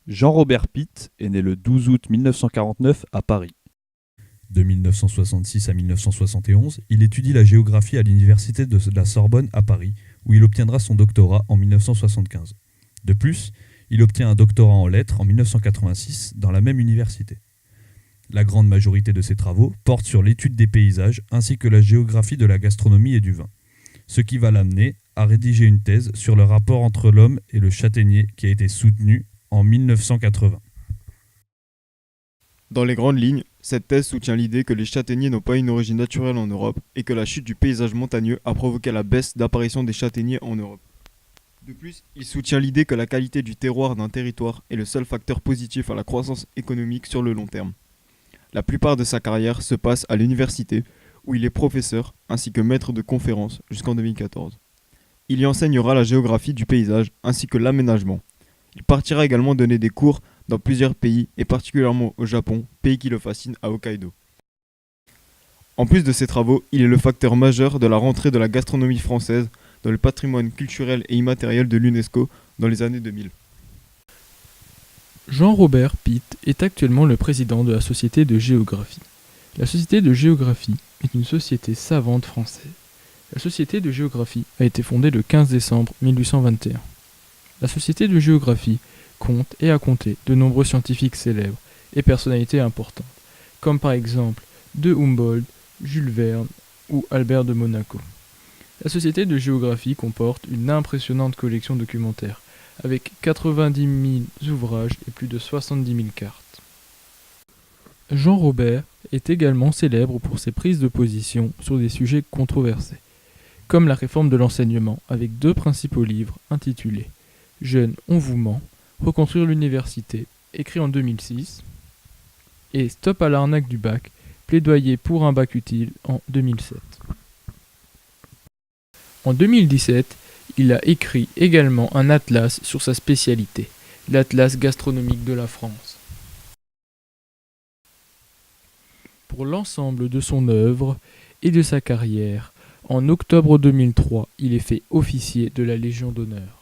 Jean-Robert Pitt est né le 12 août 1949 à Paris. De 1966 à 1971, il étudie la géographie à l'université de la Sorbonne à Paris, où il obtiendra son doctorat en 1975. De plus, il obtient un doctorat en lettres en 1986 dans la même université. La grande majorité de ses travaux portent sur l'étude des paysages ainsi que la géographie de la gastronomie et du vin, ce qui va l'amener à rédiger une thèse sur le rapport entre l'homme et le châtaignier qui a été soutenue en 1980. Dans les grandes lignes, cette thèse soutient l'idée que les châtaigniers n'ont pas une origine naturelle en Europe et que la chute du paysage montagneux a provoqué la baisse d'apparition des châtaigniers en Europe. De plus, il soutient l'idée que la qualité du terroir d'un territoire est le seul facteur positif à la croissance économique sur le long terme. La plupart de sa carrière se passe à l'université, où il est professeur ainsi que maître de conférences jusqu'en 2014. Il y enseignera la géographie du paysage ainsi que l'aménagement. Il partira également donner des cours dans plusieurs pays et particulièrement au Japon, pays qui le fascine à Hokkaido. En plus de ses travaux, il est le facteur majeur de la rentrée de la gastronomie française dans le patrimoine culturel et immatériel de l'UNESCO dans les années 2000. Jean-Robert Pitt est actuellement le président de la Société de géographie. La Société de géographie est une société savante française. La Société de géographie a été fondée le 15 décembre 1821. La Société de géographie compte et a compté de nombreux scientifiques célèbres et personnalités importantes, comme par exemple de Humboldt, Jules Verne ou Albert de Monaco. La Société de géographie comporte une impressionnante collection documentaire, avec 90 000 ouvrages et plus de 70 000 cartes. Jean-Robert est également célèbre pour ses prises de position sur des sujets controversés, comme la réforme de l'enseignement, avec deux principaux livres intitulés « Jeunes, on vous ment », Reconstruire l'université, écrit en 2006, et Stop à l'arnaque du bac, plaidoyer pour un bac utile en 2007. En 2017, il a écrit également un atlas sur sa spécialité, l'Atlas gastronomique de la France. Pour l'ensemble de son œuvre et de sa carrière, en octobre 2003, il est fait officier de la Légion d'honneur.